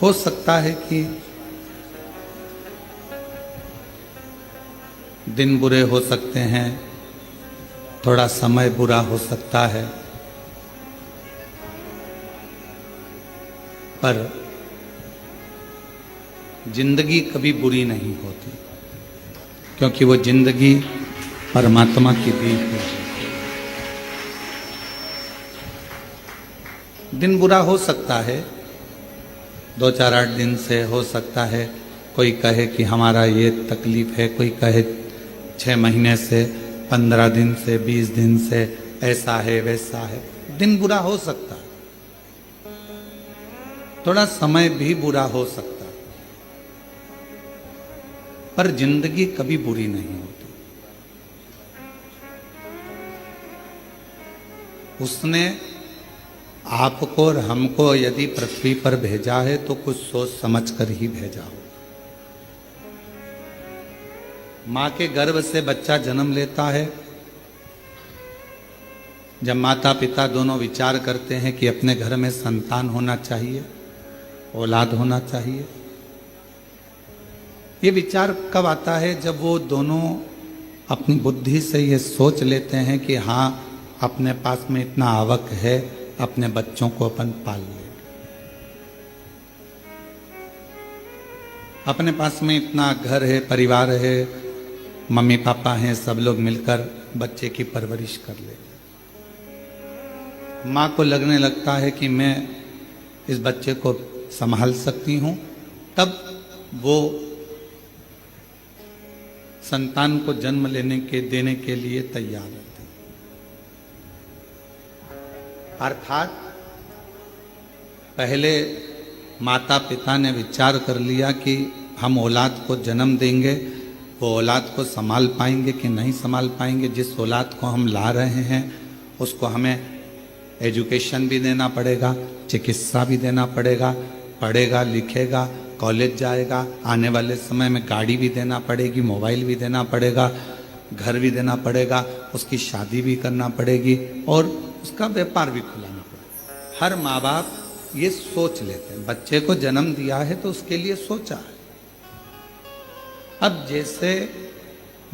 हो सकता है कि दिन बुरे हो सकते हैं, थोड़ा समय बुरा हो सकता है, पर जिंदगी कभी बुरी नहीं होती, क्योंकि वो जिंदगी परमात्मा की दी हुई है। दिन बुरा हो सकता है, 2-4-8 दिन से हो सकता है, कोई कहे कि हमारा ये तकलीफ है, कोई कहे 6 महीने से, 15 दिन से, 20 दिन से, ऐसा है वैसा है। दिन बुरा हो सकता है, थोड़ा समय भी बुरा हो सकता है, पर जिंदगी कभी बुरी नहीं होती। उसने आपको और हमको यदि पृथ्वी पर भेजा है तो कुछ सोच समझ कर ही भेजा हो। मां के गर्भ से बच्चा जन्म लेता है, जब माता पिता दोनों विचार करते हैं कि अपने घर में संतान होना चाहिए, औलाद होना चाहिए, ये विचार कब आता है? जब वो दोनों अपनी बुद्धि से ये सोच लेते हैं कि हाँ, अपने पास में इतना आवक है, अपने बच्चों को अपन पाल लेंगे, अपने पास में इतना घर है, परिवार है, मम्मी पापा हैं, सब लोग मिलकर बच्चे की परवरिश कर ले। माँ को लगने लगता है कि मैं इस बच्चे को संभाल सकती हूं, तब वो संतान को जन्म देने के लिए तैयार होते। अर्थात पहले माता पिता ने विचार कर लिया कि हम औलाद को जन्म देंगे, वो औलाद को संभाल पाएंगे कि नहीं संभाल पाएंगे। जिस औलाद को हम ला रहे हैं उसको हमें एजुकेशन भी देना पड़ेगा, चिकित्सा भी देना पड़ेगा, पढ़ेगा लिखेगा, कॉलेज जाएगा, आने वाले समय में गाड़ी भी देना पड़ेगी, मोबाइल भी देना पड़ेगा, घर भी देना पड़ेगा, उसकी शादी भी करना पड़ेगी और उसका व्यापार भी खुलाना पड़ेगा। हर माँ बाप ये सोच लेते हैं, बच्चे को जन्म दिया है तो उसके लिए सोचा है। अब जैसे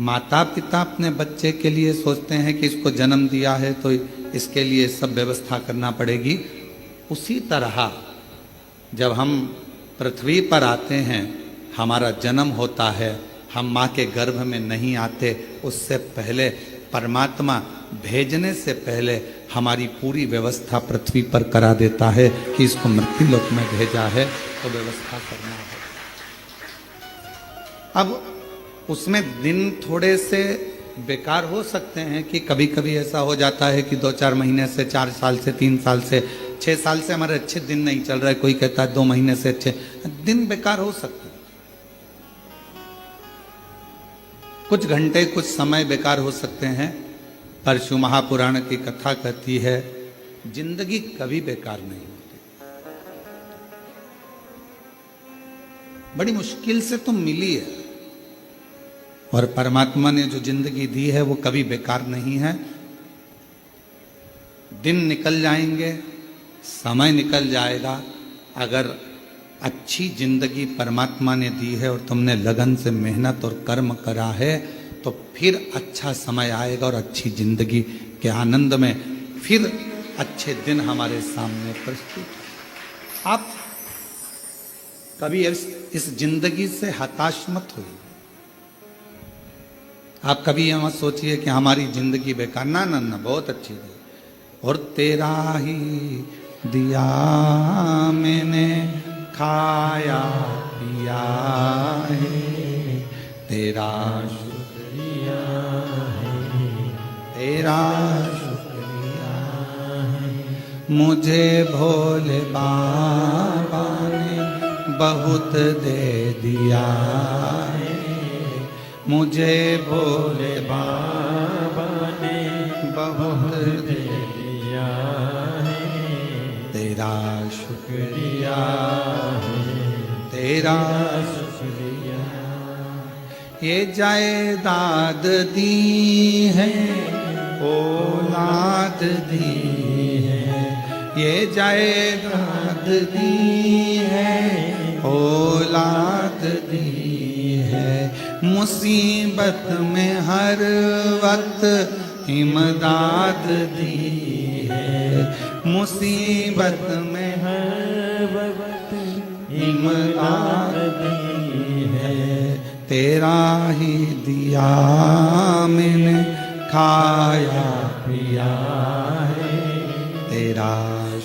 माता पिता अपने बच्चे के लिए सोचते हैं कि इसको जन्म दिया है तो इसके लिए सब व्यवस्था करना पड़ेगी, उसी तरह जब हम पृथ्वी पर आते हैं, हमारा जन्म होता है, हम माँ के गर्भ में नहीं आते, उससे पहले परमात्मा भेजने से पहले हमारी पूरी व्यवस्था पृथ्वी पर करा देता है कि इसको मृत्यु लोक में भेजा है तो व्यवस्था करना है। अब उसमें दिन थोड़े से बेकार हो सकते हैं कि कभी कभी ऐसा हो जाता है कि 2-4 महीने से, 4 साल से, 3 साल से, 6 साल से हमारे अच्छे दिन नहीं चल रहा है, कोई कहता है 2 महीने से अच्छे दिन बेकार हो सकते हैं, कुछ घंटे कुछ समय बेकार हो सकते हैं, पर शिव महापुराण की कथा कहती है जिंदगी कभी बेकार नहीं होती। बड़ी मुश्किल से तुम मिली है और परमात्मा ने जो जिंदगी दी है वो कभी बेकार नहीं है। दिन निकल जाएंगे, समय निकल जाएगा, अगर अच्छी जिंदगी परमात्मा ने दी है और तुमने लगन से मेहनत और कर्म करा है तो फिर अच्छा समय आएगा और अच्छी जिंदगी के आनंद में फिर अच्छे दिन हमारे सामने प्रस्तुत। आप कभी इस जिंदगी से हताश मत होइए। आप कभी ये मत सोचिए कि हमारी जिंदगी बेकार, ना ना ना, बहुत अच्छी है। और तेरा ही दिया मैंने खाया पिया है, तेरा शुक्रिया है, तेरा शुक्रिया है। मुझे भोले बाबा ने बहुत दे दिया है, मुझे भोले बाबा ने बहुत दे दिया है, तेरा शुक्रिया है, तेरा शुक्रिया। ये जायदाद दी है, औलाद दी है, ये जायदाद दी है, मुसीबत में हर वक्त इमदाद दी है, मुसीबत में हर वक्त इमदाद दी है। तेरा ही दिया मैंने खाया पिया है, तेरा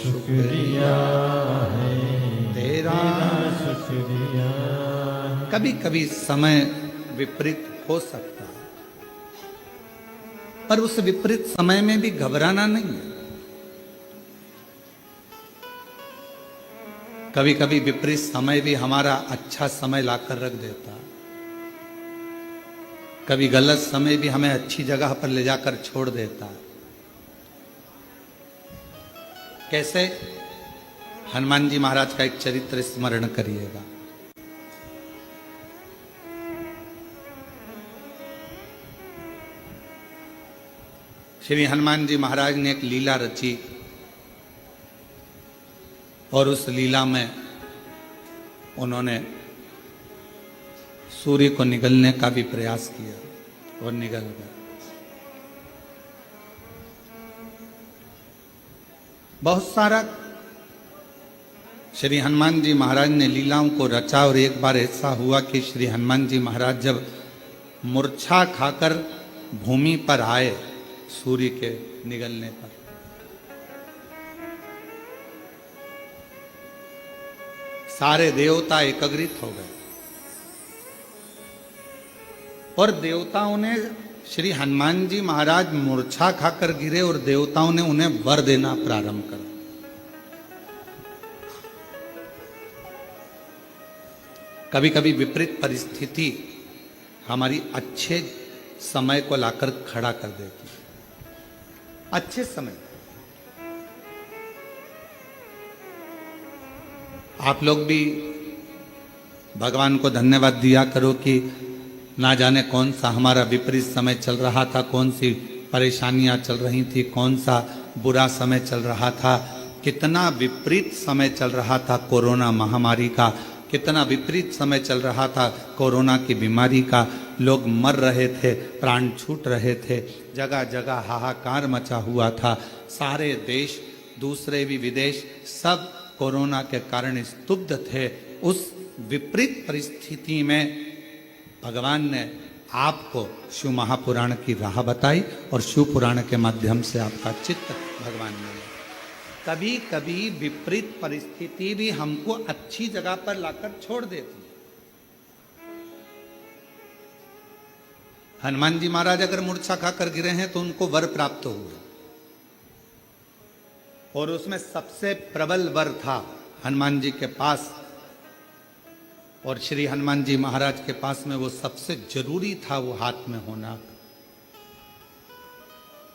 शुक्रिया है, तेरा शुक्रिया। कभी कभी समय विपरीत हो सकता है, पर उस विपरीत समय में भी घबराना नहीं है। कभी कभी विपरीत समय भी हमारा अच्छा समय लाकर रख देता है, कभी गलत समय भी हमें अच्छी जगह पर ले जाकर छोड़ देता है। कैसे? हनुमान जी महाराज का एक चरित्र स्मरण करिएगा। श्री हनुमान जी महाराज ने एक लीला रची और उस लीला में उन्होंने सूर्य को निगलने का भी प्रयास किया और निगल गया। बहुत सारा श्री हनुमान जी महाराज ने लीलाओं को रचा और एक बार ऐसा हुआ कि श्री हनुमान जी महाराज जब मूर्छा खाकर भूमि पर आए सूर्य के निगलने पर, सारे देवता एकत्रित हो गए और देवताओं ने श्री हनुमान जी महाराज मूर्छा खाकर गिरे और देवताओं ने उन्हें वर देना प्रारंभ करा। कभी कभी विपरीत परिस्थिति हमारी अच्छे समय को लाकर खड़ा कर देती है। अच्छे समय आप लोग भी भगवान को धन्यवाद दिया करो कि ना जाने कौन सा हमारा विपरीत समय चल रहा था, कौन सी परेशानियां चल रही थी, कौन सा बुरा समय चल रहा था, कितना विपरीत समय चल रहा था कोरोना महामारी का, कितना विपरीत समय चल रहा था कोरोना की बीमारी का। लोग मर रहे थे, प्राण छूट रहे थे, जगह जगह हाहाकार मचा हुआ था। सारे देश, दूसरे भी विदेश, सब कोरोना के कारण स्तब्ध थे। उस विपरीत परिस्थिति में भगवान ने आपको शिव महापुराण की राह बताई और शिव पुराण के माध्यम से आपका चित्त भगवान ने। कभी कभी विपरीत परिस्थिति भी हमको अच्छी जगह पर लाकर छोड़ देती है। हनुमान जी महाराज अगर मूर्छा खाकर गिरे हैं तो उनको वर प्राप्त हुआ और उसमें सबसे प्रबल वर था हनुमान जी के पास, और श्री हनुमान जी महाराज के पास में वो सबसे जरूरी था, वो हाथ में होना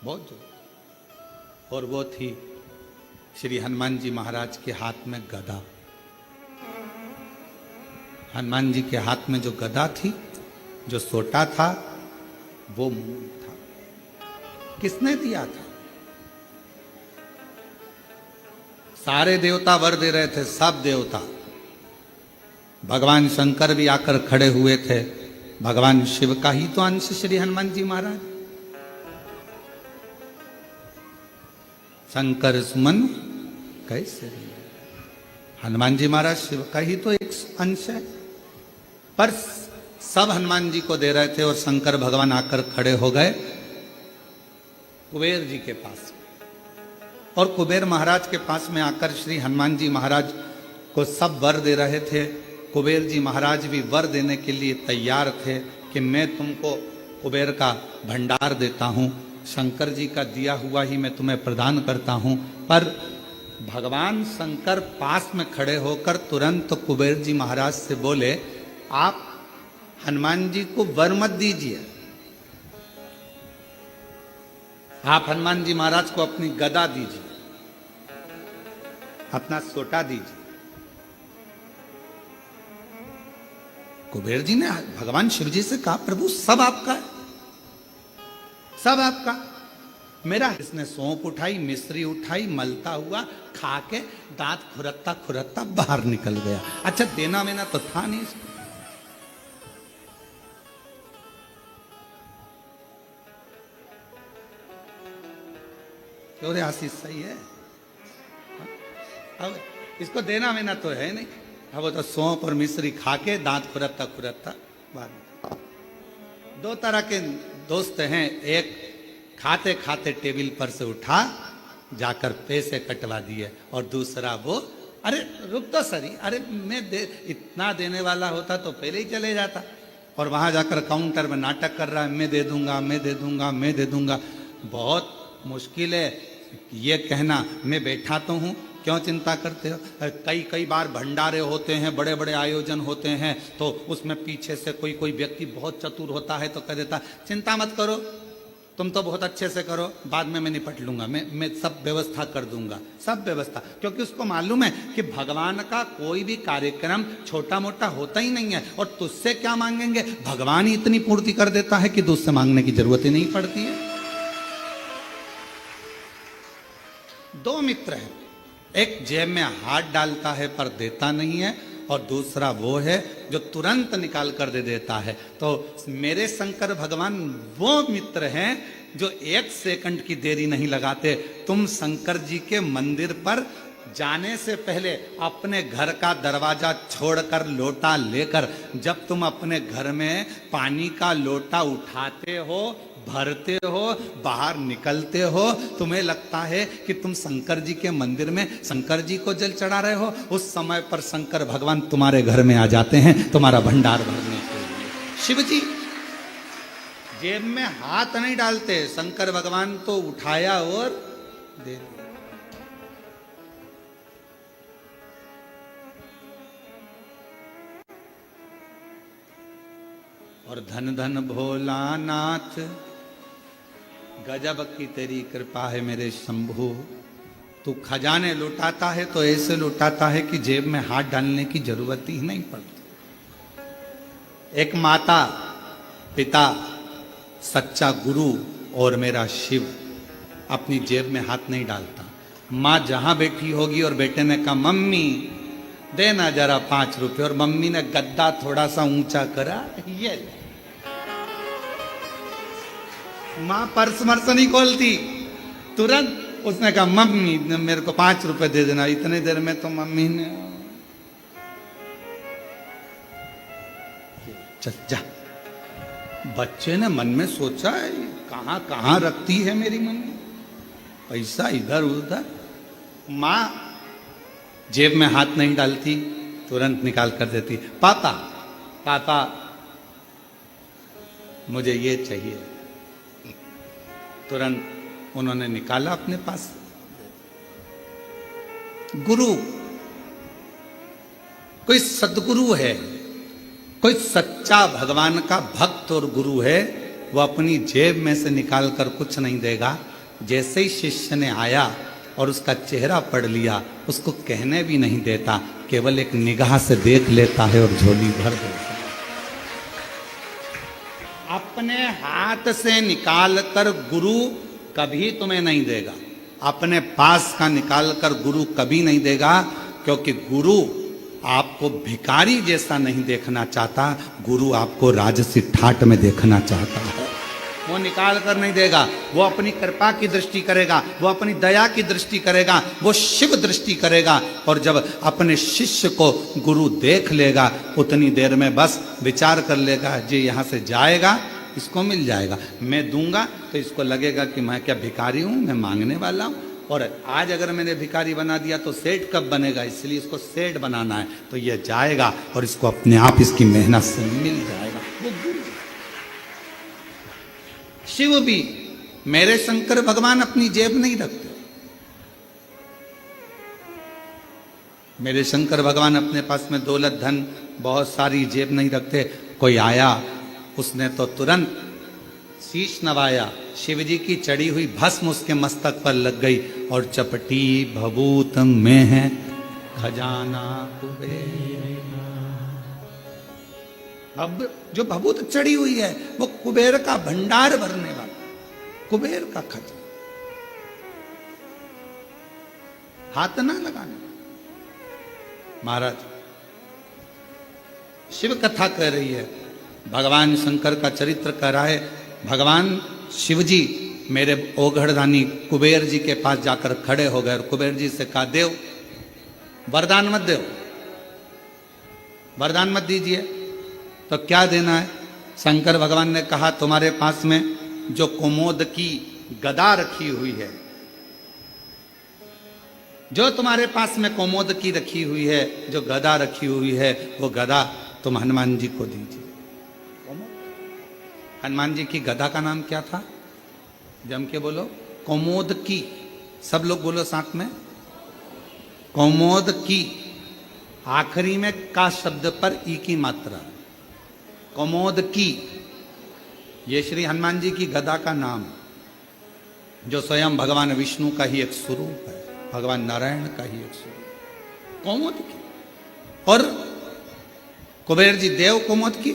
बहुत जरूरी। और वो थी श्री हनुमान जी महाराज के हाथ में गदा। हनुमान जी के हाथ में जो गदा थी, जो सोटा था, वो मूल था। किसने दिया था? सारे देवता वर दे रहे थे, सब देवता। भगवान शंकर भी आकर खड़े हुए थे। भगवान शिव का ही तो अंश श्री हनुमान जी महाराज। शंकर सुमन कैसे? हनुमान जी महाराज शिव का ही तो एक अंश है, पर सब हनुमान जी को दे रहे थे और शंकर भगवान आकर खड़े हो गए कुबेर जी के पास, और कुबेर महाराज के पास में आकर श्री हनुमान जी महाराज को सब वर दे रहे थे। कुबेर जी महाराज भी वर देने के लिए तैयार थे कि मैं तुमको कुबेर का भंडार देता हूँ, शंकर जी का दिया हुआ ही मैं तुम्हें प्रदान करता हूँ। पर भगवान शंकर पास में खड़े होकर तुरंत कुबेर जी महाराज से बोले, आप हनुमान जी को वर मत दीजिए, आप हनुमान जी महाराज को अपनी गदा दीजिए, अपना सोटा दीजिए। कुबेर जी ने भगवान शिव जी से कहा, प्रभु सब आपका है, सब आपका। मेरा इसने सौंप उठाई, मिश्री उठाई, मलता हुआ खा के दांत खुरकता खुरकता बाहर निकल गया। अच्छा, देना वेना तो था नहीं इसको। क्यों रे आशीष, सही है? अब इसको देना वेना तो है नहीं। अब वो तो सौंफ और मिश्री खा के दांत खुरकता खुरकता बाद में। दो तरह के दोस्त हैं, एक खाते खाते टेबल पर से उठा जाकर पैसे कटवा दिए, और दूसरा वो अरे रुक तो सरी, अरे इतना देने वाला होता तो पहले ही चले जाता, और वहां जाकर काउंटर में नाटक कर रहा है, मैं दे दूंगा मैं दे दूंगा मैं दे दूंगा। बहुत मुश्किल है ये कहना मैं बैठा तो हूँ, क्यों चिंता करते हो? कई बार भंडारे होते हैं, बड़े बड़े आयोजन होते हैं, तो उसमें पीछे से कोई व्यक्ति बहुत चतुर होता है तो कह देता चिंता मत करो, तुम तो बहुत अच्छे से करो, बाद में मैं निपट लूंगा, मैं सब व्यवस्था कर दूंगा, सब व्यवस्था। क्योंकि उसको मालूम है कि भगवान का कोई भी कार्यक्रम छोटा मोटा होता ही नहीं है, और तुझसे क्या मांगेंगे, भगवान ही इतनी पूर्ति कर देता है कि तुझसे मांगने की जरूरत ही नहीं पड़ती है। दो मित्र हैं, एक जेब में हाथ डालता है पर देता नहीं है, और दूसरा वो है जो तुरंत निकाल कर दे देता है। तो मेरे शंकर भगवान वो मित्र हैं जो एक सेकंड की देरी नहीं लगाते। तुम शंकर जी के मंदिर पर जाने से पहले अपने घर का दरवाजा छोड़कर लोटा लेकर, जब तुम अपने घर में पानी का लोटा उठाते हो, भरते हो, बाहर निकलते हो, तुम्हें लगता है कि तुम शंकर जी के मंदिर में शंकर जी को जल चढ़ा रहे हो, उस समय पर शंकर भगवान तुम्हारे घर में आ जाते हैं तुम्हारा भंडार भरने के लिए। शिव जी जेब में हाथ नहीं डालते, शंकर भगवान तो उठाया और दे दिया। और धन धन भोलानाथ, गजब की तेरी कृपा है मेरे शंभू। तू खजाने लुटाता है तो ऐसे लुटाता है कि जेब में हाथ डालने की जरूरत ही नहीं पड़ती। एक माता, पिता, सच्चा गुरु और मेरा शिव अपनी जेब में हाथ नहीं डालता। माँ जहां बैठी होगी और बेटे ने कहा मम्मी देना जरा 5 रुपए, और मम्मी ने गद्दा थोड़ा सा ऊंचा करा, ये माँ पर्स मर्स नहीं खोलती, तुरंत उसने कहा मम्मी मेरे को 5 रुपए दे देना। इतने देर में तो मम्मी ने चल जा। बच्चे ने मन में सोचा कहां कहां रखती है मेरी मम्मी पैसा, इधर उधर। माँ जेब में हाथ नहीं डालती, तुरंत निकाल कर देती, पापा पापा मुझे ये चाहिए। तुरंत उन्होंने निकाला अपने पास। गुरु, कोई सदगुरु है, कोई सच्चा भगवान का भक्त और गुरु है, वो अपनी जेब में से निकाल कर कुछ नहीं देगा। जैसे ही शिष्य ने आया और उसका चेहरा पढ़ लिया, उसको कहने भी नहीं देता, केवल एक निगाह से देख लेता है और झोली भर देता है। अपने हाथ से निकाल कर गुरु कभी तुम्हें नहीं देगा, अपने पास का निकाल कर गुरु कभी नहीं देगा, क्योंकि गुरु आपको भिखारी जैसा नहीं देखना चाहता, गुरु आपको राजसी ठाट में देखना चाहता है। वो निकाल कर नहीं देगा, वो अपनी कृपा की दृष्टि करेगा, वो अपनी दया की दृष्टि करेगा, वो शिव दृष्टि करेगा। और जब अपने शिष्य को गुरु देख लेगा, उतनी देर में बस विचार कर लेगा जी यहाँ से जाएगा, इसको मिल जाएगा, मैं दूंगा तो इसको लगेगा कि मैं क्या भिखारी हूँ, मैं मांगने वाला हूँ। और आज अगर मैंने भिखारी बना दिया तो सेठ कब बनेगा, इसलिए इसको सेठ बनाना है, तो ये जाएगा और इसको अपने आप इसकी मेहनत से मिल जाएगा। वो गुरु। शिव भी, मेरे शंकर भगवान अपनी जेब नहीं रखते। मेरे शंकर भगवान अपने पास में दौलत धन बहुत सारी जेब नहीं रखते। कोई आया, उसने तो तुरंत शीश नवाया, शिव जी की चढ़ी हुई भस्म उसके मस्तक पर लग गई, और चपटी भभूत में है खजाना कुबेर। अब जो भभूत चढ़ी हुई है वो कुबेर का भंडार भरने वाला, कुबेर का खजाना, हाथ ना लगाने। महाराज शिव कथा कह रही है, भगवान शंकर का चरित्र कह रहा है। भगवान शिव जी मेरे ओघड़दानी कुबेर जी के पास जाकर खड़े हो गए और कुबेर जी से कहा, देव वरदान मत दो, वरदान मत दीजिए। तो क्या देना है? शंकर भगवान ने कहा, तुम्हारे पास में जो कुमोद की गदा रखी हुई है, जो तुम्हारे पास में कुमोद की रखी हुई है, जो गदा रखी हुई है, वो गदा तुम हनुमान जी को दीजिए। हनुमान जी की गदा का नाम क्या था? जम के बोलो, कुमोद की। सब लोग बोलो साथ में, कुमोद की। आखिरी में का शब्द पर ई की मात्रा, कुमोद की। ये श्री हनुमान जी की गदा का नाम, जो स्वयं भगवान विष्णु का ही एक स्वरूप है, भगवान नारायण का ही एक स्वरूप, कुमोद की। और कुबेर जी देव कुमोद की।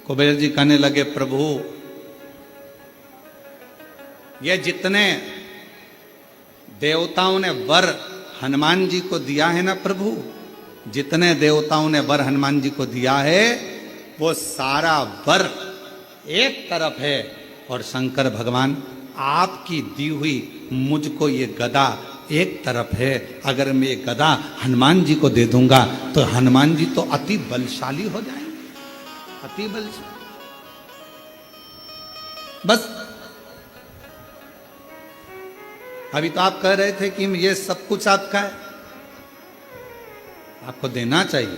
कुबेर जी कहने लगे, प्रभु ये जितने देवताओं ने वर हनुमान जी को दिया है ना प्रभु, जितने देवताओं ने वर हनुमान जी को दिया है, वो सारा वर एक तरफ है, और शंकर भगवान आपकी दी हुई मुझको ये गदा एक तरफ है। अगर मैं ये गदा हनुमान जी को दे दूंगा तो हनुमान जी तो अति बलशाली हो जाएंगे, अति बलशाली। बस अभी तो आप कह रहे थे कि ये सब कुछ आपका है, आपको देना चाहिए।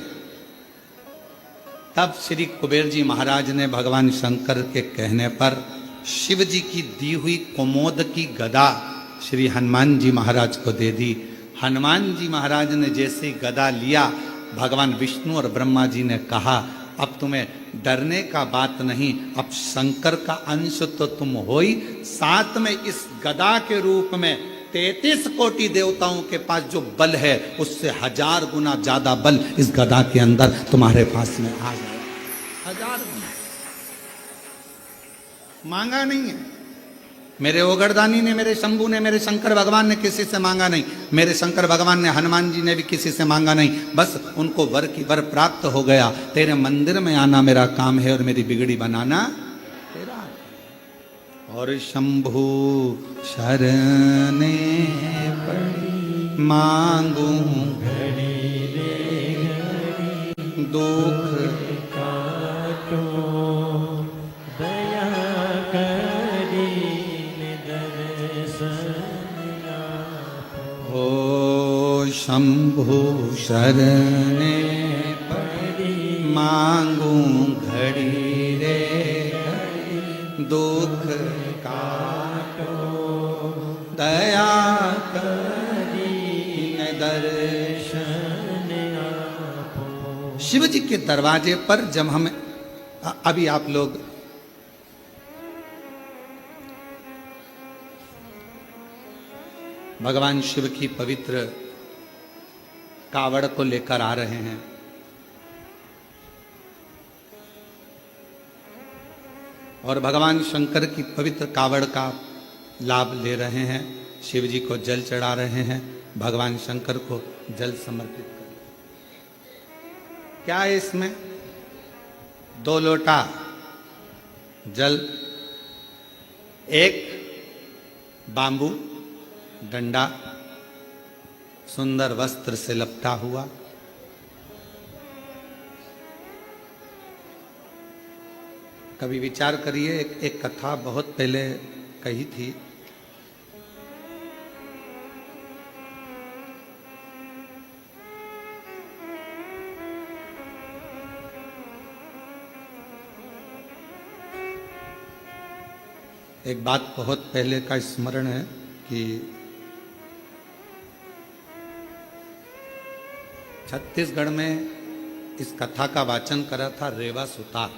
तब श्री कुबेर जी महाराज ने भगवान शंकर के कहने पर शिव जी की दी हुई कुमोद की गदा श्री हनुमान जी महाराज को दे दी। हनुमान जी महाराज ने जैसे गदा लिया, भगवान विष्णु और ब्रह्मा जी ने कहा, अब तुम्हें डरने का बात नहीं, अब शंकर का अंश तो तुम हो ही, साथ में इस गदा के रूप में 33 कोटि देवताओं के पास जो बल है, उससे 1000 गुना ज्यादा बल इस गदा के अंदर तुम्हारे पास में आ गया। 1000 गुना मांगा नहीं है। मेरे ओगरदानी ने, मेरे शंभू ने, मेरे शंकर भगवान ने किसी से मांगा नहीं। मेरे शंकर भगवान ने, हनुमान जी ने भी किसी से मांगा नहीं। बस उनको वर की वर प्राप्त हो गया। तेरे मंदिर में आना मेरा काम है और मेरी बिगड़ी बनाना तेरा। और शंभू शरणे पड़ी मांगू घड़ी रे दुख काटो दया करी हो। शंभू शरणे पड़ी मांगू घड़ी रे दुख काटो दया करी दर्शन आपो। शिव जी के दरवाजे पर जब हम अभी आप लोग भगवान शिव की पवित्र कावड़ को लेकर आ रहे हैं, और भगवान शंकर की पवित्र कावड़ का लाभ ले रहे हैं। शिव जी को जल चढ़ा रहे हैं, भगवान शंकर को जल समर्पित कर। क्या है इसमें? 2 लोटा जल, एक बांबू डंडा सुंदर वस्त्र से लपटा हुआ, कभी विचार करिए। एक कथा बहुत पहले कही थी। एक बात बहुत पहले का स्मरण है कि छत्तीसगढ़ में इस कथा का वाचन करा था रेवा सुतार।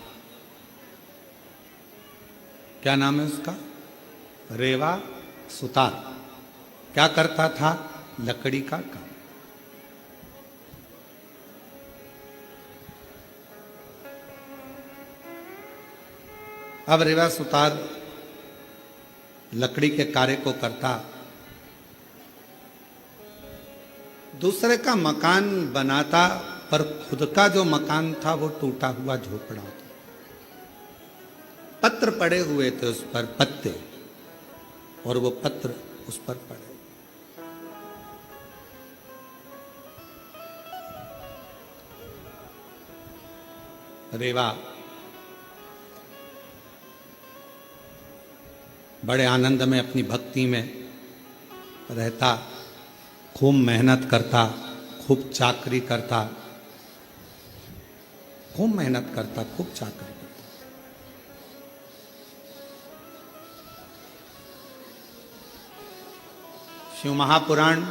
क्या नाम है उसका? रेवा सुतार। क्या करता था? लकड़ी का काम। अब रेवा सुतार लकड़ी के कार्य को करता, दूसरे का मकान बनाता, पर खुद का जो मकान था वो टूटा हुआ झोपड़ा था। पत्र पड़े हुए थे उस पर, पत्ते। और वो पत्र उस पर पड़े। रेवा बड़े आनंद में अपनी भक्ति में रहता, खूब मेहनत करता, खूब चाकरी करता, खूब मेहनत करता, खूब चाकरी करता। शिव महापुराण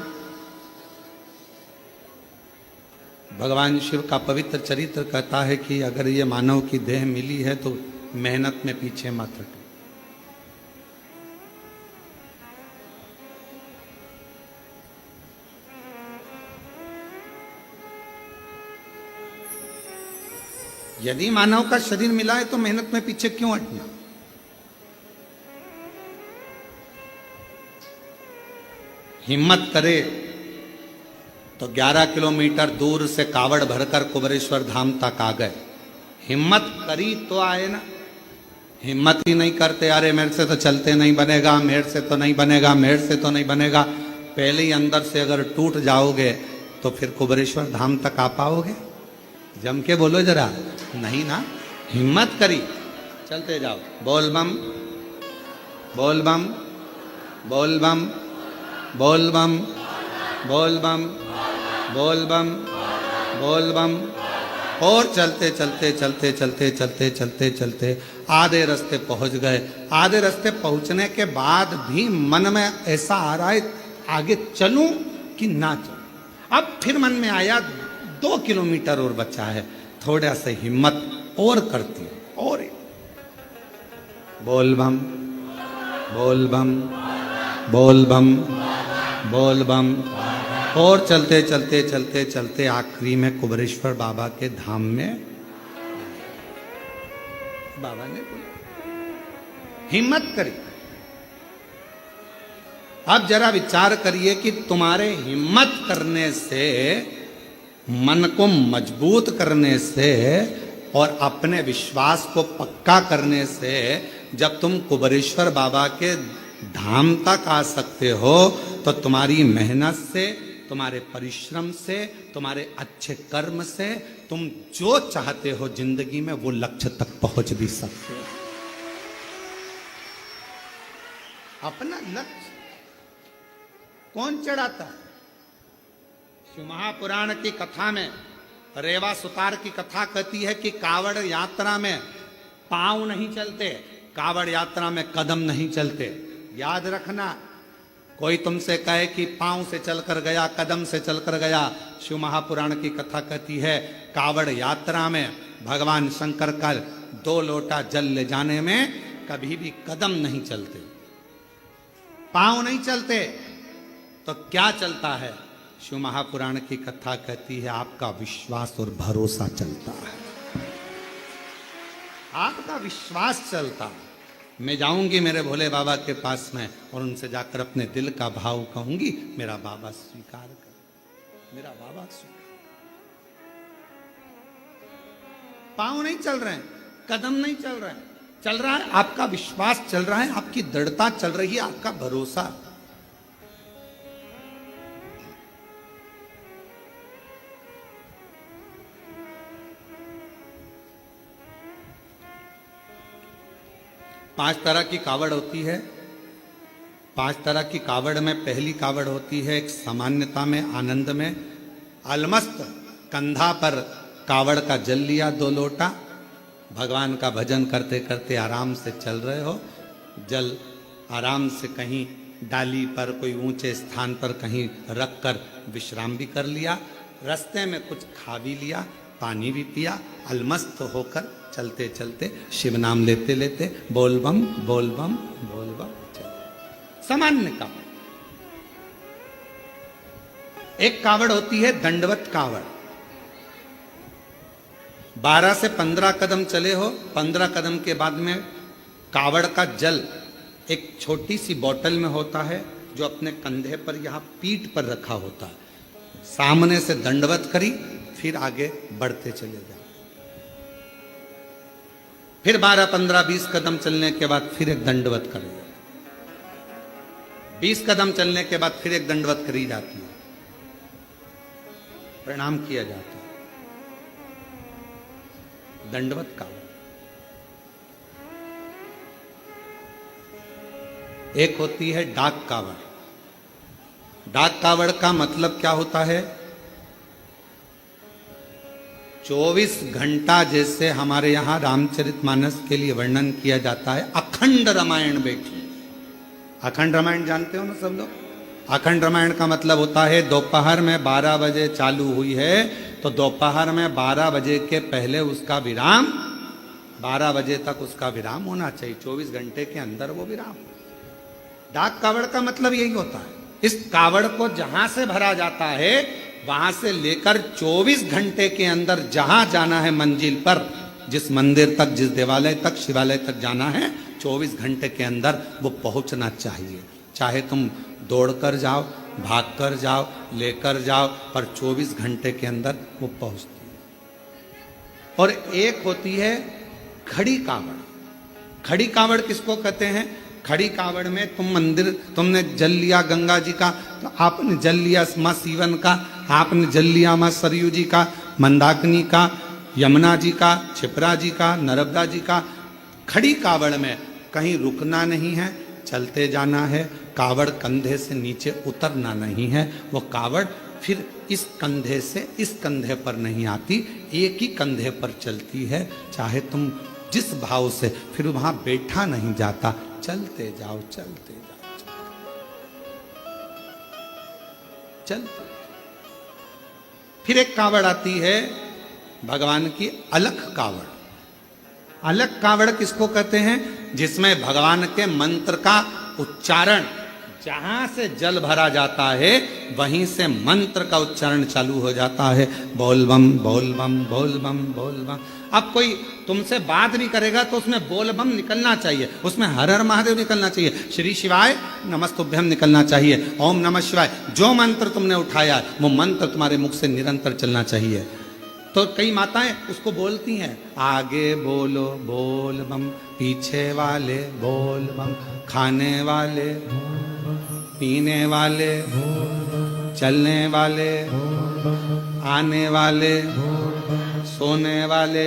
भगवान शिव का पवित्र चरित्र कहता है कि अगर ये मानव की देह मिली है तो मेहनत में पीछे मत हटो। यदि मानव का शरीर मिला है तो मेहनत में पीछे क्यों हटना। हिम्मत करे तो 11 किलोमीटर दूर से कावड़ भरकर कुबरेश्वर धाम तक आ गए। हिम्मत करी तो आए ना, हिम्मत ही नहीं करते, अरे मेरे से तो चलते नहीं बनेगा, मेरे से तो नहीं बनेगा, मेरे से तो नहीं बनेगा। पहले ही अंदर से अगर टूट जाओगे तो फिर कुबरेश्वर धाम तक आ पाओगे? जम के बोलो जरा, नहीं ना। हिम्मत करी, चलते जाओ। बोल बम, बोल बम, बोल बम, बोल बम, बोल बम, बोल बम, बोल बम। और चलते चलते चलते चलते चलते चलते चलते आधे रास्ते पहुंच गए। आधे रास्ते पहुंचने के बाद भी मन में ऐसा आ रहा है आगे चलूं कि ना चलूं। अब फिर मन में आया 2 किलोमीटर और बचा है, थोड़ा सा हिम्मत और करती है। और बोल बम, बोल बम, बोल बम, बोल बम। और चलते चलते चलते चलते आखिरी में कुबरेश्वर बाबा के धाम में बाबा ने बोला हिम्मत करी। अब जरा विचार करिए कि तुम्हारे हिम्मत करने से, मन को मजबूत करने से और अपने विश्वास को पक्का करने से जब तुम कुबरेश्वर बाबा के धाम तक आ सकते हो तो तुम्हारी मेहनत से, तुम्हारे परिश्रम से, तुम्हारे अच्छे कर्म से तुम जो चाहते हो जिंदगी में वो लक्ष्य तक पहुंच भी सकते हो। अपना लक्ष्य कौन चढ़ाता है? शिव महापुराण की कथा में रेवा सुतार की कथा कहती है कि कावड़ यात्रा में पांव नहीं चलते, कावड़ यात्रा में कदम नहीं चलते। याद रखना, कोई तुमसे कहे कि पांव से चलकर गया, कदम से चलकर गया, शिव महापुराण की कथा कहती है कावड़ यात्रा में भगवान शंकर का 2 लोटा जल ले जाने में कभी भी कदम नहीं चलते, पांव नहीं चलते। तो क्या चलता है? शिव महापुराण की कथा कहती है आपका विश्वास और भरोसा चलता है, आपका विश्वास चलता है। मैं जाऊंगी मेरे भोले बाबा के पास में और उनसे जाकर अपने दिल का भाव कहूंगी, मेरा बाबा स्वीकार कर, मेरा बाबा स्वीकार। पांव नहीं चल रहे हैं, कदम नहीं चल रहे हैं, चल रहा है आपका विश्वास, चल रहा है आपकी दृढ़ता, चल रही है आपका भरोसा। पांच तरह की कावड़ होती है। 5 तरह की कावड़ में पहली कावड़ होती है एक सामान्यता में, आनंद में, अलमस्त कंधा पर कावड़ का जल लिया 2 लोटा, भगवान का भजन करते करते आराम से चल रहे हो, जल आराम से कहीं डाली पर, कोई ऊंचे स्थान पर कहीं रख कर विश्राम भी कर लिया, रास्ते में कुछ खा भी लिया, पानी भी पिया, अलमस्त होकर चलते चलते शिव नाम लेते लेते बोल बम, बोल बम, बोल बम चलते। सामान्य कावड़। एक कावड़ होती है दंडवत कावड़। 12 से 15 कदम चले हो, 15 कदम के बाद में कावड़ का जल एक छोटी सी बोतल में होता है जो अपने कंधे पर यहां पीठ पर रखा होता है। सामने से दंडवत करी, फिर आगे बढ़ते चले जाओ। फिर 12, 15, 20 कदम चलने के बाद फिर एक दंडवत करेगा। 20 कदम चलने के बाद फिर एक दंडवत करी जाती है, प्रणाम किया जाता है, दंडवत कावड़। एक होती है डाक कावड़। डाक कावड़ का मतलब क्या होता है? 24 घंटा जैसे हमारे यहां रामचरितमानस के लिए वर्णन किया जाता है, अखंड रामायण बैठी। अखंड रामायण जानते हो ना सब लोग? अखंड रामायण का मतलब होता है दोपहर में 12 बजे चालू हुई है तो दोपहर में 12 बजे के पहले उसका विराम, 12 बजे तक उसका विराम होना चाहिए, 24 घंटे के अंदर वो विराम। डाक कावड़ का मतलब यही होता है। इस कावड़ को जहां से भरा जाता है वहां से लेकर 24 घंटे के अंदर जहां जाना है मंजिल पर, जिस मंदिर तक, जिस देवालय तक, शिवालय तक जाना है, 24 घंटे के अंदर वो पहुंचना चाहिए। चाहे तुम दौड़कर जाओ, भागकर जाओ, लेकर जाओ, पर 24 घंटे के अंदर वो पहुंचती है। और एक होती है खड़ी कावड़। खड़ी कावड़ किसको कहते हैं? खड़ी कावड़ में तुम मंदिर, तुमने जल लिया गंगा जी का, तो आपने जल लिया माँ सीवन का, आपने जल लिया माँ सरयू जी का, मंदाकिनी का, यमुना जी का, क्षिप्रा जी का, नर्मदा जी का। खड़ी कावड़ में कहीं रुकना नहीं है, चलते जाना है। कावड़ कंधे से नीचे उतरना नहीं है। वो कावड़ फिर इस कंधे से इस कंधे पर नहीं आती, एक ही कंधे पर चलती है। चाहे तुम जिस भाव से, फिर वहां बैठा नहीं जाता, चलते जाओ, चलते जाओ, चलते। फिर एक कावड़ आती है भगवान की अलख कावड़। अलख कावड़ किसको कहते हैं? जिसमें भगवान के मंत्र का उच्चारण, जहां से जल भरा जाता है वहीं से मंत्र का उच्चारण चालू हो जाता है, बोल बम बोल बम बोल बम बोल बम। अब कोई तुमसे बात नहीं करेगा तो उसमें बोल बम निकलना चाहिए, उसमें हर हर महादेव निकलना चाहिए, श्री शिवाय नमस्तुभ्यम निकलना चाहिए, ओम नमः शिवाय। जो मंत्र तुमने उठाया वो मंत्र तुम्हारे मुख से निरंतर चलना चाहिए। तो कई माताएं उसको बोलती हैं, आगे बोलो बोल बम, पीछे वाले बोल बम, खाने वाले, पीने वाले, चलने वाले, आने वाले, सोने वाले,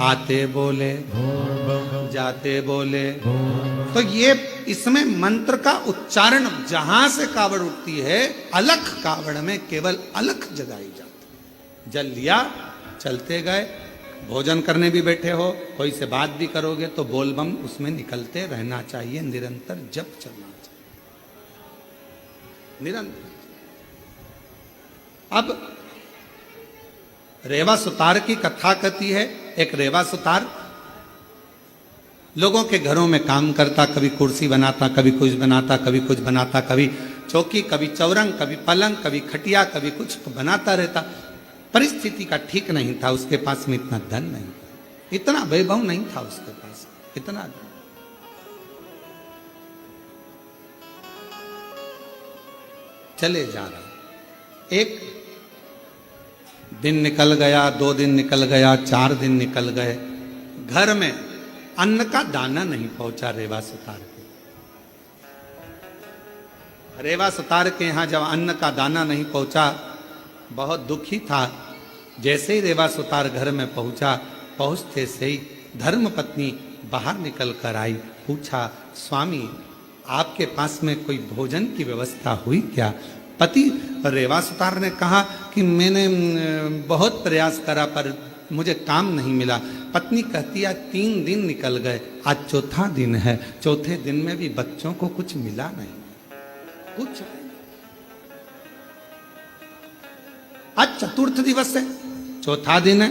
आते बोले, जाते बोले। तो ये इसमें मंत्र का उच्चारण जहां से कावड़ उठती है, अलख कावड़ में केवल अलख जगाई जाती। जल लिया, चलते गए, भोजन करने भी बैठे हो, कोई से बात भी करोगे तो बोल बम उसमें निकलते रहना चाहिए, निरंतर जप चलना चाहिए, निरंतर। अब रेवा सुतार की कथा कहती है। एक रेवा सुतार लोगों के घरों में काम करता, कभी कुर्सी बनाता, कभी कुछ बनाता, कभी कुछ बनाता, कभी चौकी, कभी चौरंग, कभी पलंग, कभी खटिया, कभी कुछ बनाता रहता। परिस्थिति का ठीक नहीं था, उसके पास में इतना धन नहीं था, इतना वैभव नहीं था उसके पास, इतना धन। चले जा रहा, एक दिन निकल गया, 2 दिन निकल गया, 4 दिन निकल गए, घर में अन्न का दाना नहीं पहुंचा रेवा सुतार के। रेवा सुतार के यहां जब अन्न का दाना नहीं पहुंचा, बहुत दुखी था। जैसे ही रेवा सुतार घर में पहुंचा, पहुंचते से ही धर्म पत्नी बाहर निकल कर आई, पूछा, स्वामी आपके पास में कोई भोजन की व्यवस्था हुई क्या? पति रेवा सुतार ने कहा कि मैंने बहुत प्रयास करा पर मुझे काम नहीं मिला। पत्नी कहती है 3 दिन निकल गए, आज चौथा दिन है, चौथे दिन में भी बच्चों को कुछ मिला नहीं, कुछ। आज चतुर्थ दिवस है, चौथा दिन है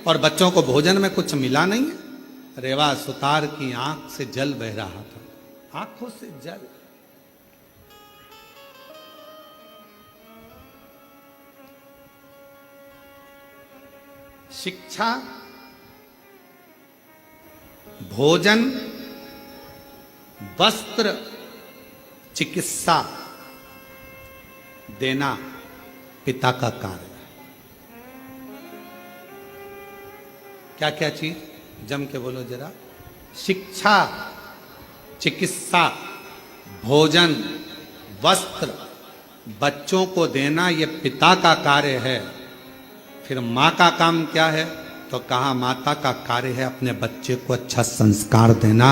और बच्चों को भोजन में कुछ मिला नहीं है। रेवा सुतार की आंख से जल बह रहा था, आंखों से जल। शिक्षा, भोजन, वस्त्र, चिकित्सा देना पिता का कार्य। क्या क्या चीज? जम के बोलो जरा। शिक्षा, चिकित्सा, भोजन, वस्त्र बच्चों को देना ये पिता का कार्य है। फिर माँ का काम क्या है? तो कहा माता का कार्य है अपने बच्चे को अच्छा संस्कार देना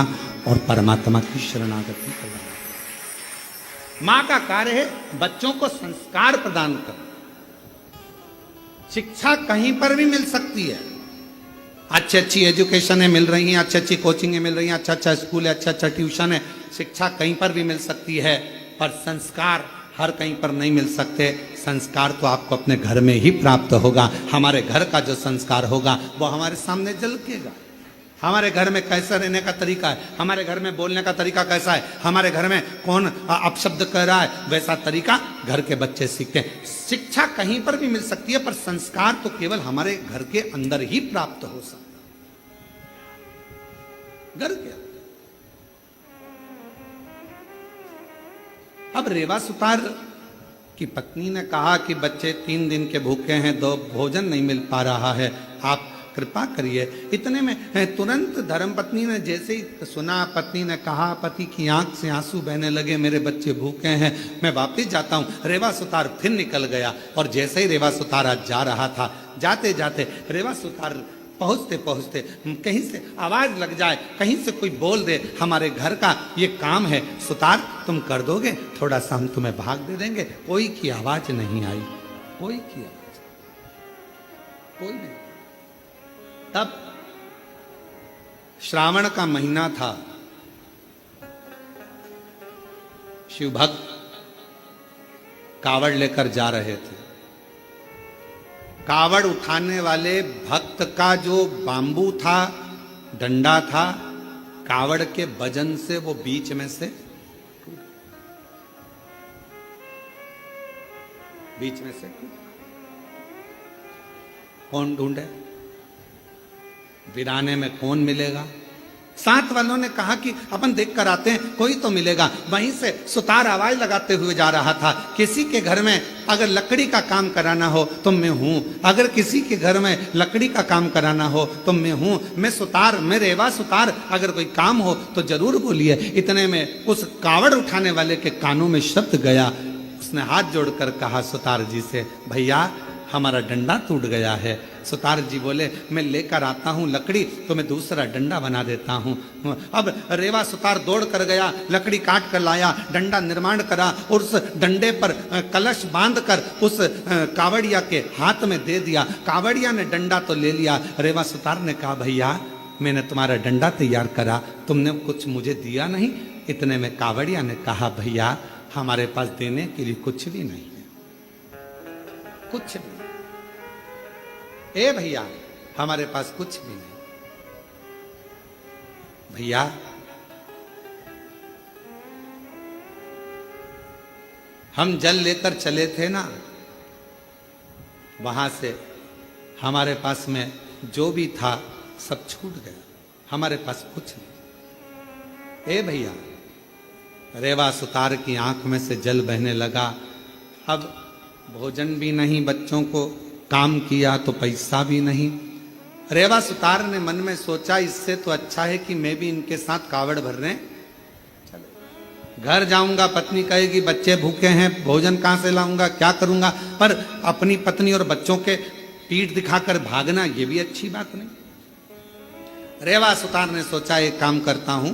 और परमात्मा की शरणागति करना। माँ का कार्य है बच्चों को संस्कार प्रदान करना। शिक्षा कहीं पर भी मिल सकती है, अच्छी अच्छी एजुकेशन मिल रही हैं, अच्छी अच्छी कोचिंगें मिल रही हैं, अच्छा अच्छा स्कूल है, अच्छा अच्छा ट्यूशन है, शिक्षा कहीं पर भी मिल सकती है, पर संस्कार हर कहीं पर नहीं मिल सकते। संस्कार तो आपको अपने घर में ही प्राप्त होगा। हमारे घर का जो संस्कार होगा वो हमारे सामने झलकेगा। हमारे घर में कैसा रहने का तरीका है, हमारे घर में बोलने का तरीका कैसा है, हमारे घर में कौन अपशब्द कह रहा है, वैसा तरीका घर के बच्चे सीखते हैं। शिक्षा कहीं पर भी मिल सकती है, पर संस्कार तो केवल हमारे घर के अंदर ही प्राप्त हो सकता है, घर के अंदर। अब रेवा सुतार की पत्नी ने कहा कि बच्चे 3 दिन के भूखे हैं, 2 भोजन नहीं मिल पा रहा है, आप कृपा करिए। इतने में तुरंत धर्मपत्नी ने जैसे ही सुना, पत्नी ने कहा, पति की आंख से आंसू बहने लगे, मेरे बच्चे भूखे हैं, मैं वापिस जाता हूँ। रेवा सुतार फिर निकल गया और जैसे ही रेवा सुतार आज जा रहा था, जाते जाते रेवा सुतार पहुँचते पहुँचते कहीं से आवाज लग जाए, कहीं से कोई बोल दे, हमारे घर का ये काम है सुतार तुम कर दोगे, थोड़ा सा हम तुम्हें भाग दे देंगे। कोई की आवाज नहीं आई, कोई की आवाज, कोई नहीं। तब श्रावण का महीना था, शिव भक्त कावड़ लेकर जा रहे थे। कावड़ उठाने वाले भक्त का जो बांबू था, डंडा था, कावड़ के वजन से वो बीच में से कौन ढूंढे? वीराने में कौन मिलेगा? साथ वालों ने कहा कि अपन देख कर आते हैं, कोई तो मिलेगा। वहीं से सुतार आवाज लगाते हुए जा रहा था, किसी के घर में अगर लकड़ी का काम कराना हो तो मैं हूं, अगर किसी के घर में लकड़ी का काम कराना हो तो मैं हूं, मैं सुतार, मैं रेवा सुतार, अगर कोई काम हो तो जरूर बोलिए। इतने में उस कावड़ उठाने वाले के कानों में शब्द गया, उसने हाथ जोड़कर कहा सुतार जी से, भैया हमारा डंडा टूट गया है। सुतार जी बोले, मैं लेकर आता हूँ लकड़ी तो मैं दूसरा डंडा बना देता हूँ। अब रेवा सुतार दौड़ कर गया, लकड़ी काट कर लाया, डंडा निर्माण करा और उस डंडे पर कलश बांध कर उस कावड़िया के हाथ में दे दिया। कावड़िया ने डंडा तो ले लिया, रेवा सुतार ने कहा, भैया मैंने तुम्हारा डंडा तैयार करा, तुमने कुछ मुझे दिया नहीं। इतने में कावड़िया ने कहा, भैया हमारे पास देने के लिए कुछ भी नहीं है, कुछ भी। ए भैया हमारे पास कुछ भी नहीं। भैया हम जल लेकर चले थे ना, वहां से हमारे पास में जो भी था सब छूट गया, हमारे पास कुछ नहीं। ए भैया, रेवा सुतार की आंख में से जल बहने लगा। अब भोजन भी नहीं, बच्चों को काम किया तो पैसा भी नहीं। रेवा सुतार ने मन में सोचा, इससे तो अच्छा है कि मैं भी इनके साथ कावड़ भरने चले। घर जाऊंगा, पत्नी कहेगी बच्चे भूखे हैं, भोजन कहां से लाऊंगा, क्या करूंगा। पर अपनी पत्नी और बच्चों के पीठ दिखाकर भागना ये भी अच्छी बात नहीं। रेवा सुतार ने सोचा, एक काम करता हूं,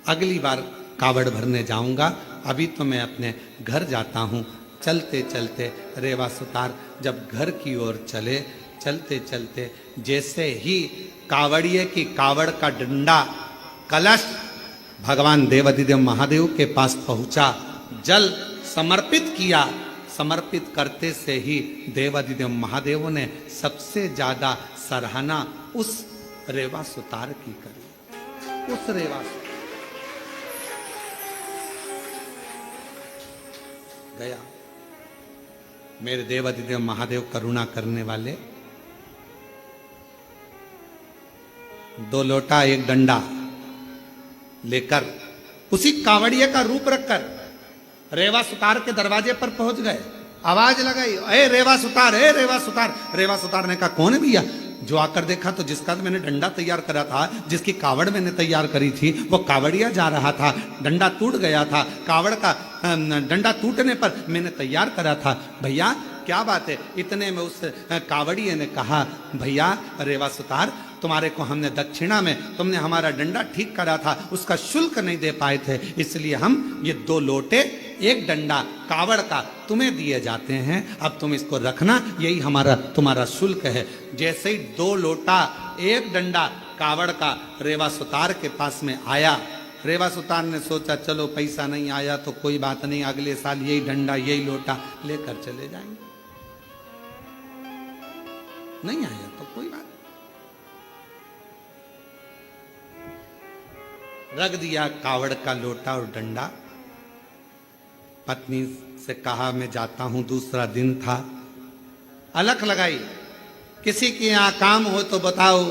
अगली बार कावड़ भरने जाऊंगा, अभी तो मैं अपने घर जाता हूं। चलते चलते रेवा सुतार जब घर की ओर चले, चलते चलते जैसे ही कावड़िए की कावड़ का डंडा कलश भगवान देवाधिदेव महादेव के पास पहुंचा, जल समर्पित किया। समर्पित करते से ही देवाधिदेव महादेव ने सबसे ज्यादा सराहना उस रेवा सुतार की करी। उस रेवा गया, मेरे देवाधिदेव महादेव करुणा करने वाले, 2 लोटा 1 डंडा लेकर उसी कावड़िए का रूप रखकर रेवा सुतार के दरवाजे पर पहुंच गए। आवाज लगाई, ए रेवा सुतार, ए रेवा सुतार। रेवा सुतार ने कहा, कौन है भैया? जो आकर देखा तो जिसका मैंने डंडा तैयार करा था, जिसकी कावड़ मैंने तैयार करी थी, वो कावड़िया जा रहा था, डंडा टूट गया था। कावड़ का डंडा टूटने पर मैंने तैयार करा था। भैया क्या बात है? इतने में उस कावड़िए ने कहा, भैया रेवा सुतार, तुम्हारे को हमने दक्षिणा में, तुमने हमारा डंडा ठीक करा था, उसका शुल्क नहीं दे पाए थे, इसलिए हम ये 2 लोटे 1 डंडा कावड़ का तुम्हें दिए जाते हैं, अब तुम इसको रखना, यही हमारा तुम्हारा शुल्क है। जैसे ही 2 लोटा 1 डंडा कावड़ का रेवा सुतार के पास में आया, रेवा सुतार ने सोचा चलो पैसा नहीं आया तो कोई बात नहीं, अगले साल यही डंडा यही लोटा लेकर चले जाएंगे, नहीं आया तो कोई बात। रख दिया कावड़ का लोटा और डंडा। पत्नी से कहा मैं जाता हूं, दूसरा दिन था। अलख लगाई, किसी के यहां काम हो तो बताओ,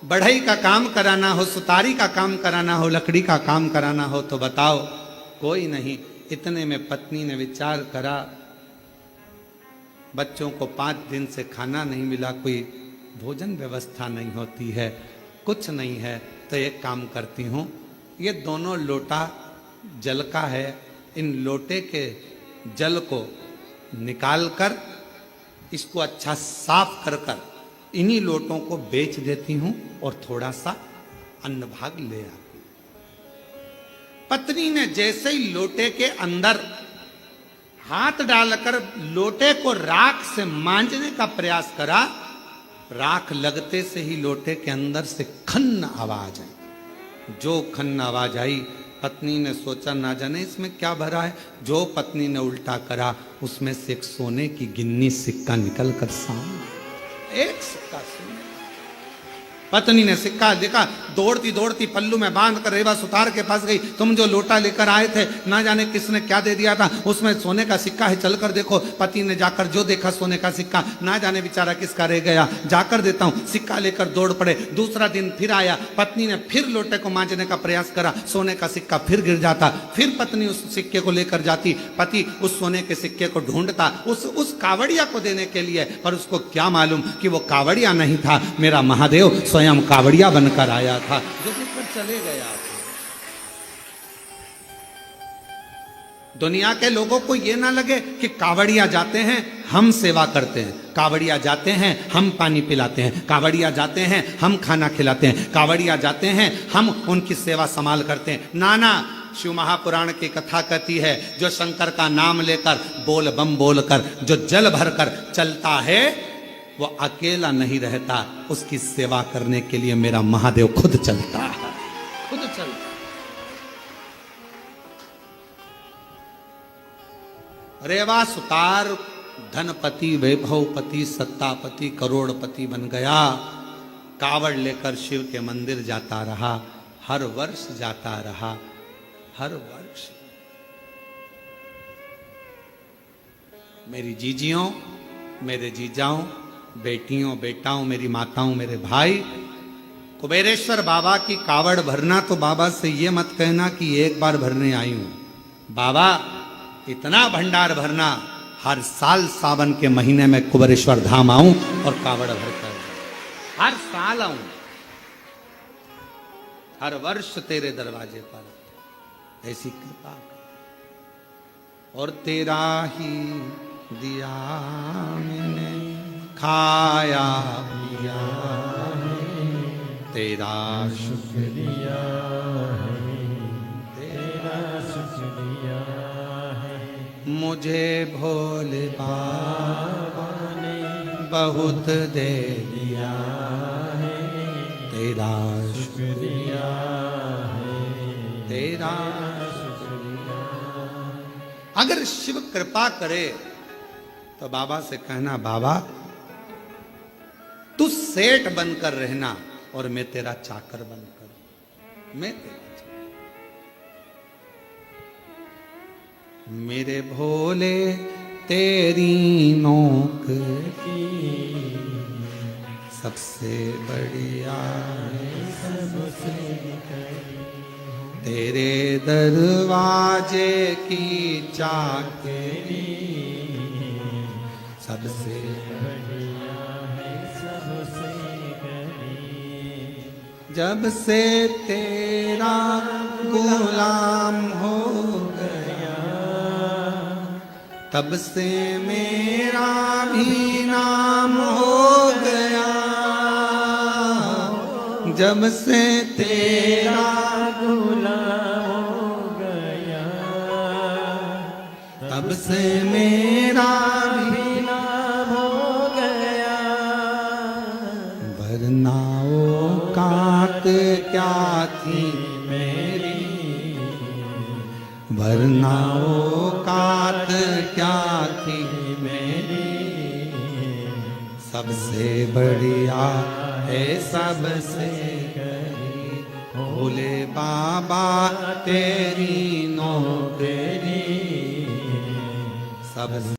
बढ़ई का काम कराना हो, सुतारी का काम कराना हो, लकड़ी का काम कराना हो तो बताओ, कोई नहीं। इतने में पत्नी ने विचार करा, बच्चों को 5 दिन से खाना नहीं मिला, कोई भोजन व्यवस्था नहीं होती है, कुछ नहीं है, तो एक काम करती हूँ, ये दोनों लोटा जल का है, इन लोटे के जल को निकाल कर इसको अच्छा साफ कर कर इन्हीं लोटों को बेच देती हूँ और थोड़ा सा अन्न भाग ले आ। पत्नी ने जैसे ही लोटे के अंदर हाथ डालकर लोटे को राख से मांजने का प्रयास करा, राख लगते से ही लोटे के अंदर से खन्न आवाज आई। जो खन्न आवाज आई, पत्नी ने सोचा ना जाने इसमें क्या भरा है। जो पत्नी ने उल्टा करा, उसमें से एक सोने की गिन्नी सिक्का निकल कर सामने, एक सिक्का सोने। पत्नी ने सिक्का देखा, दौड़ती दौड़ती पल्लू में बांध कर रेवा सुतार के पास गई। तुम जो लोटा लेकर आए थे, ना जाने किसने क्या दे दिया था, उसमें सोने का सिक्का है, चलकर देखो। पति ने जाकर जो देखा सोने का सिक्का, ना जाने बेचारा किसका रह गया, जाकर देता हूं। सिक्का लेकर दौड़ पड़े। दूसरा दिन फिर आया, पत्नी ने फिर लोटे को मांजने का प्रयास करा, सोने का सिक्का फिर गिर जाता। फिर पत्नी उस सिक्के को लेकर जाती, पति उस सोने के सिक्के को ढूंढता उस कावड़िया को देने के लिए, पर उसको क्या मालूम कि वो कावड़िया नहीं था, मेरा महादेव स्वयं कावड़िया बनकर आया था, जो देखकर चले गया था। दुनिया के लोगों को यह ना लगे कि कावड़िया जाते हैं हम सेवा करते हैं, कावड़िया जाते हैं हम पानी पिलाते हैं, कावड़िया जाते हैं हम खाना खिलाते हैं, कावड़िया जाते हैं हम उनकी सेवा संभाल करते हैं। नाना, शिव महापुराण की कथा कहती है, जो शंकर का नाम लेकर बोल बम बोलकर जो जल भरकर चलता है, वो अकेला नहीं रहता, उसकी सेवा करने के लिए मेरा महादेव खुद चलता है, खुद चलता। रेवा सुतार धनपति, वैभवपति, सत्तापति, करोड़पति बन गया। कावड़ लेकर शिव के मंदिर जाता रहा, हर वर्ष जाता रहा, हर वर्ष। मेरी जीजियों, मेरे जीजाओं, बेटियों, बेटाओं, मेरी माताओं, मेरे भाई, कुबेरेश्वर बाबा की कावड़ भरना तो बाबा से ये मत कहना कि एक बार भरने आई हूं। बाबा इतना भंडार भरना, हर साल सावन के महीने में कुबेरेश्वर धाम आऊं और कावड़ भरकर, हर साल आऊं, हर वर्ष तेरे दरवाजे पर, ऐसी कृपा। और तेरा ही दिया मैंने खाया पिया, तेरा शुक्रिया है, तेरा शुक्रिया है। मुझे भोले बाबा ने बहुत दे दिया है, तेरा शुक्रिया है, तेरा शुक्रिया। अगर शिव कृपा करे तो बाबा से कहना, बाबा तू सेठ बनकर रहना और मैं तेरा चाकर बनकर, मैं तेरा चाकर। मेरे भोले तेरी नौकरी सबसे बढ़िया है, सबसे तेरे दरवाजे की चाकरी सबसे बढ़िया है, सबसे जब से तेरा गुलाम हो गया, तब से मेरा भी नाम हो गया। जब से तेरा गुलाम हो गया, तब से मेरा भी नाम हो गया। वरना औकात क्या थी मेरी, वरना औकात क्या थी मेरी। सबसे बढ़िया है सबसे करी, भोले बाबा तेरी नौकरी। सब